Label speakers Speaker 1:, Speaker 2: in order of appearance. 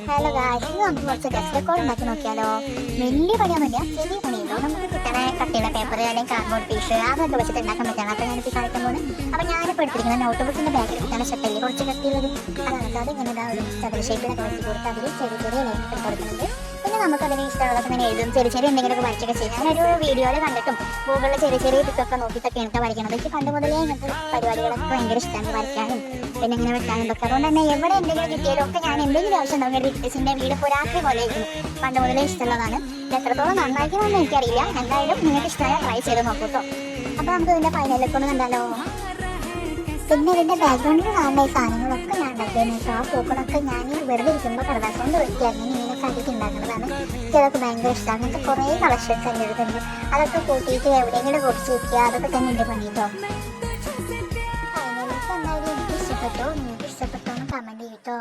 Speaker 1: Hello guys, ഇത് നമുക്ക് കുറച്ച് ഡെസ്ക് റെക്കോർഡ് ഉണ്ടാക്കി നോക്കിയാലോ. വലിയ പണിയൊന്നുമില്ല, ചെറിയ പണിയുള്ളൂ. നമുക്ക് കിട്ടണ കട്ടിയുള്ള പേപ്പർ അല്ലെങ്കിൽ കാർഡ്ബോർഡ് പീസ് അതൊക്കെ വെച്ചിട്ട് ഉണ്ടാക്കാൻ പറ്റാണ്. അപ്പോൾ ഞാനിപ്പോൾ കാണിക്കാൻ പോകുന്നത്. അപ്പോൾ ഞാനിപ്പോൾ എടുത്തിരിക്കുന്ന നോട്ട് ബുക്കിൻ്റെ ബാക്കിൽ കിട്ടാൻ ഷട്ടല്ലേ കുറച്ച് കട്ടിയുള്ളത്. അതാണ് അത് ഇങ്ങനെ ഒരു ചതുര ഷേപ്പിലൊക്കെ വെച്ച് കൊടുത്ത് അതിൽ ചെറിയ ചെറിയ ലൈൻ ഇട്ട് കൊടുക്കുന്നുണ്ട്. പിന്നെ നമുക്ക് അതിന് ഇഷ്ടമുള്ളതൊക്കെ ഇങ്ങനെ എഴുതും, ചെറിയ ചെറിയ എന്തെങ്കിലുമൊക്കെ വരച്ചൊക്കെ ചെയ്യും. ഞാനൊരു വീഡിയോയിൽ കണ്ടിട്ടും ഗൂഗിളിൽ ചെറിയ ചെറിയ ഇതൊക്കെ നോക്കിയിട്ടൊക്കെ എനിക്ക് വരയ്ക്കണം. എനിക്ക് പണ്ട് മുതലേ ഇങ്ങനത്തെ പരിപാടികളൊക്കെ ഭയങ്കര ഇഷ്ടമാണ്, വരയ്ക്കാനും പിന്നെ ഇങ്ങനെ വെക്കാനും ഇതൊക്കെ. അതുകൊണ്ട് തന്നെ എവിടെ എന്തെങ്കിലും കിട്ടിയാലും ഒക്കെ ഞാൻ എന്തെങ്കിലും ആവശ്യം ഉണ്ടാവും. റിക്വസ്റ്റിൻ്റെ വീട് പുരാക്കി പോലെ ആയിരുന്നു, പണ്ട് മുതലേ ഇഷ്ടമുള്ളതാണ്. എത്രത്തോളം നന്നായിരിക്കുമെന്ന് എനിക്കറിയില്ല. എന്തായാലും നിങ്ങൾക്ക് ഇഷ്ടമായ ട്രൈ ചെയ്ത് നോക്കൂ കേട്ടോ. അപ്പോൾ നമുക്ക് ഇതിൻ്റെ ഫൈനലിലേക്ക് ഒന്ന് കണ്ടാലോ. പിന്നെ ഇതിൻ്റെ ബാക്ക്ഗ്രൗണ്ടിൽ കാണുന്ന ഈ സാധനങ്ങളൊക്കെ ഞാൻ ഉണ്ടാക്കിയതെന്ന് വെച്ചാൽ ആ പൂക്കളൊക്കെ ഞാൻ വെറുതെ ഇരിക്കുമ്പോൾ കടലാസ് കൊണ്ട് വെക്കുകയായിരുന്നു. ഇങ്ങനെയൊക്കെ അടിച്ച് ഉണ്ടാക്കുന്നതാണ്. ഇതൊക്കെ ഭയങ്കര ഇഷ്ടമാണ്. അങ്ങനത്തെ കുറേ കളക്ഷൻസ് എൻ്റെ അടുത്തുണ്ട്. അതൊക്കെ കൂട്ടിയിട്ട് എവിടെയെങ്കിലും കുറച്ച് വയ്ക്കുക, അതൊക്കെ തന്നെ എൻ്റെ പണി കേട്ടോ. ഫൈനലിലേക്ക് എന്തായാലും എനിക്ക് ഇഷ്ടപ്പെട്ടോ, നിങ്ങൾക്ക് ഇഷ്ടപ്പെട്ടോ എന്ന് കമൻറ്റ് ചെയ്യട്ടോ.